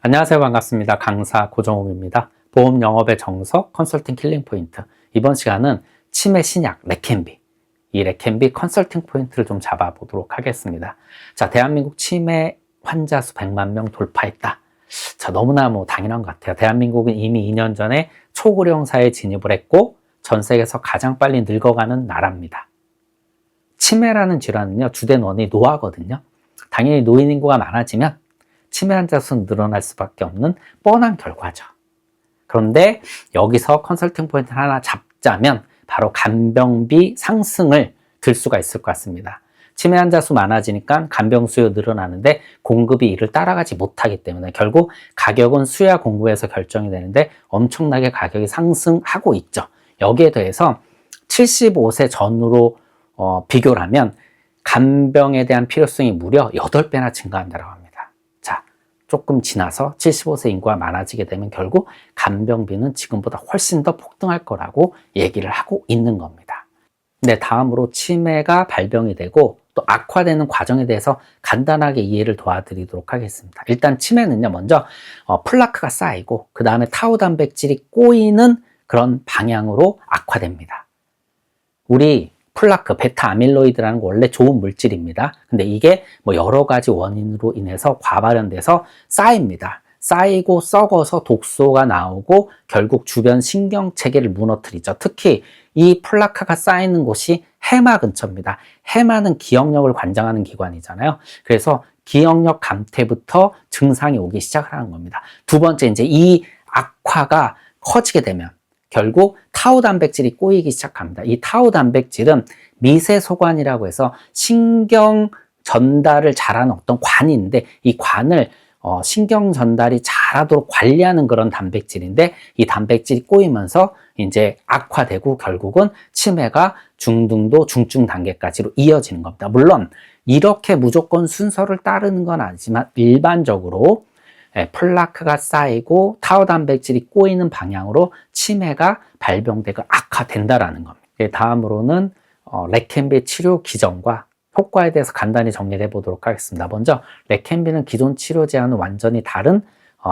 안녕하세요. 반갑습니다. 강사 고정욱입니다. 보험 영업의 정석 컨설팅 킬링 포인트. 이번 시간은 치매 신약 레캔비. 이 레캔비 컨설팅 포인트를 좀 잡아보도록 하겠습니다. 자, 대한민국 치매 환자 수 100만 명 돌파했다. 자, 너무나 당연한 것 같아요. 대한민국은 이미 2년 전에 초고령 사회에 진입을 했고 전 세계에서 가장 빨리 늙어가는 나라입니다. 치매라는 질환은요, 주된 원인이 노화거든요. 당연히 노인 인구가 많아지면 치매 환자 수는 늘어날 수밖에 없는 뻔한 결과죠. 그런데 여기서 컨설팅 포인트 하나 잡자면 바로 간병비 상승을 들 수가 있을 것 같습니다. 치매 환자 수 많아지니까 간병 수요 늘어나는데 공급이 이를 따라가지 못하기 때문에 결국 가격은 수요와 공급에서 결정이 되는데 엄청나게 가격이 상승하고 있죠. 여기에 더해서 75세 전후로 비교를 하면 간병에 대한 필요성이 무려 8배나 증가한다고 합니다. 조금 지나서 75세 인구가 많아지게 되면 결국 간병비는 지금보다 훨씬 더 폭등할 거라고 얘기를 하고 있는 겁니다. 네, 다음으로 치매가 발병이 되고 또 악화되는 과정에 대해서 간단하게 이해를 도와드리도록 하겠습니다. 일단 치매는요, 먼저 플라크가 쌓이고 그 다음에 타우 단백질이 꼬이는 그런 방향으로 악화됩니다. 우리 플라크, 베타 아밀로이드라는 거 원래 좋은 물질입니다. 근데 이게 여러 가지 원인으로 인해서 과발현돼서 쌓입니다. 쌓이고 썩어서 독소가 나오고 결국 주변 신경 체계를 무너뜨리죠. 특히 이 플라크가 쌓이는 곳이 해마 근처입니다. 해마는 기억력을 관장하는 기관이잖아요. 그래서 기억력 감퇴부터 증상이 오기 시작하는 겁니다. 두 번째, 이제 이 악화가 커지게 되면 결국 타우 단백질이 꼬이기 시작합니다. 이 타우 단백질은 미세소관이라고 해서 신경 전달을 잘하는 어떤 관인데 이 관을 신경 전달이 잘하도록 관리하는 그런 단백질인데 이 단백질이 꼬이면서 이제 악화되고 결국은 치매가 중등도 중증 단계까지로 이어지는 겁니다. 물론 이렇게 무조건 순서를 따르는 건 아니지만 일반적으로 플라크가 쌓이고 타우 단백질이 꼬이는 방향으로 치매가 발병되고 악화된다라는 겁니다. 다음으로는 레캔비 치료 기전과 효과에 대해서 간단히 정리를 해보도록 하겠습니다. 먼저 레캔비는 기존 치료제와는 완전히 다른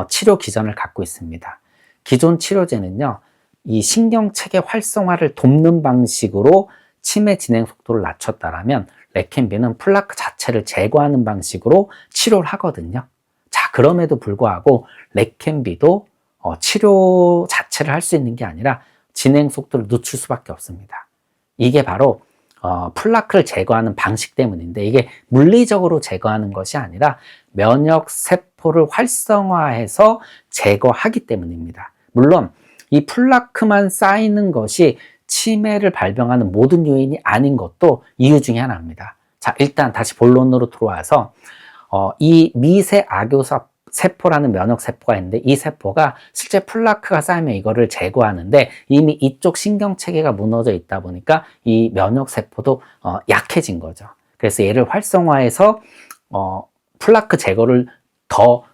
치료 기전을 갖고 있습니다. 기존 치료제는요, 이 신경체계 활성화를 돕는 방식으로 치매 진행 속도를 낮췄다라면 레캔비는 플라크 자체를 제거하는 방식으로 치료를 하거든요. 자, 그럼에도 불구하고 레캔비도 치료 자체를 할 수 있는 게 아니라 진행 속도를 늦출 수밖에 없습니다. 이게 바로 플라크를 제거하는 방식 때문인데 이게 물리적으로 제거하는 것이 아니라 면역 세포를 활성화해서 제거하기 때문입니다. 물론 이 플라크만 쌓이는 것이 치매를 발병하는 모든 요인이 아닌 것도 이유 중에 하나입니다. 자, 일단 다시 본론으로 들어와서 이 미세 악효 세포라는 면역 세포가 있는데 이 세포가 실제 플라크가 쌓이면 이거를 제거하는데 이미 이쪽 신경 체계가 무너져 있다 보니까 이 면역 세포도 약해진 거죠. 그래서 얘를 활성화해서 플라크 제거를 더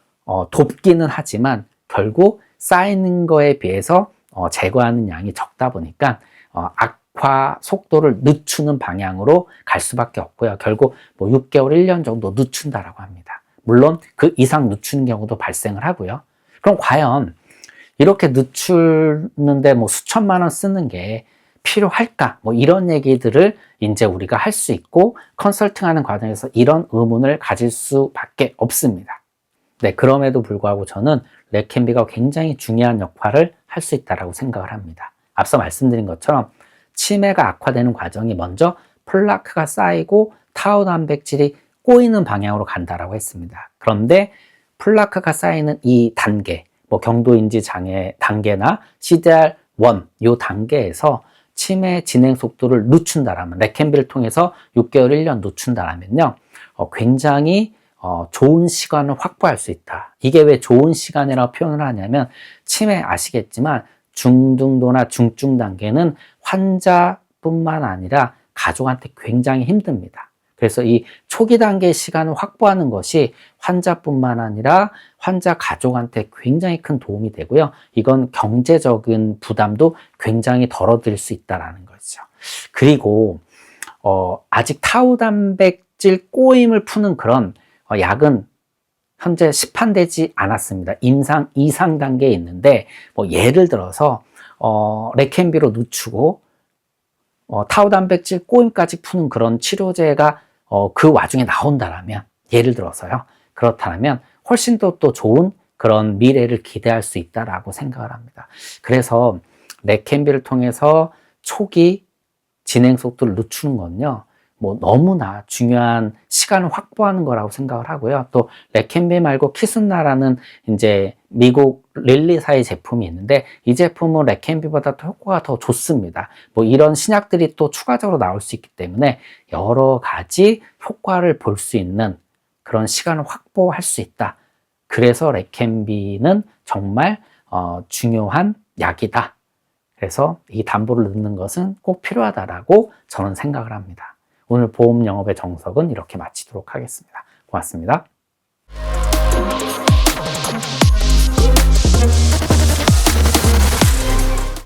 돕기는 하지만 결국 쌓이는 거에 비해서 제거하는 양이 적다 보니까 악화 속도를 늦추는 방향으로 갈 수밖에 없고요. 결국 6개월, 1년 정도 늦춘다라고 합니다. 물론 그 이상 늦추는 경우도 발생을 하고요. 그럼 과연 이렇게 늦추는데 수천만 원 쓰는 게 필요할까? 이런 얘기들을 이제 우리가 할 수 있고 컨설팅하는 과정에서 이런 의문을 가질 수밖에 없습니다. 네, 그럼에도 불구하고 저는 레캔비가 굉장히 중요한 역할을 할 수 있다고 생각을 합니다. 앞서 말씀드린 것처럼 치매가 악화되는 과정이 먼저 플라크가 쌓이고 타우 단백질이 꼬이는 방향으로 간다라고 했습니다. 그런데 플라크가 쌓이는 이 단계, 경도인지 장애 단계나 CDR1 이 단계에서 치매 진행 속도를 늦춘다라면 레캔비를 통해서 6개월, 1년 늦춘다라면요, 굉장히 좋은 시간을 확보할 수 있다. 이게 왜 좋은 시간이라고 표현을 하냐면 치매 아시겠지만 중등도나 중증 단계는 환자뿐만 아니라 가족한테 굉장히 힘듭니다. 그래서 이 초기 단계의 시간을 확보하는 것이 환자뿐만 아니라 환자 가족한테 굉장히 큰 도움이 되고요. 이건 경제적인 부담도 굉장히 덜어드릴 수 있다는 거죠. 그리고 아직 타우 단백질 꼬임을 푸는 그런 약은 현재 시판되지 않았습니다. 임상 2상 단계에 있는데, 뭐 예를 들어서 레켄비로 늦추고 타우 단백질 꼬임까지 푸는 그런 치료제가 그 와중에 나온다라면, 예를 들어서요. 그렇다면 훨씬 더 또 좋은 그런 미래를 기대할 수 있다라고 생각을 합니다. 그래서 레켄비를 통해서 초기 진행 속도를 늦추는 건요, 뭐 너무나 중요한 시간을 확보하는 거라고 생각을 하고요. 또 레켄비 말고 키순나라는 이제 미국 릴리사의 제품이 있는데, 이 제품은 레켄비보다 더 효과가 더 좋습니다. 뭐 이런 신약들이 또 추가적으로 나올 수 있기 때문에 여러 가지 효과를 볼 수 있는 그런 시간을 확보할 수 있다. 그래서 레켄비는 정말 중요한 약이다. 그래서 이 담보를 넣는 것은 꼭 필요하다라고 저는 생각을 합니다. 오늘 보험 영업의 정석은 이렇게 마치도록 하겠습니다. 고맙습니다.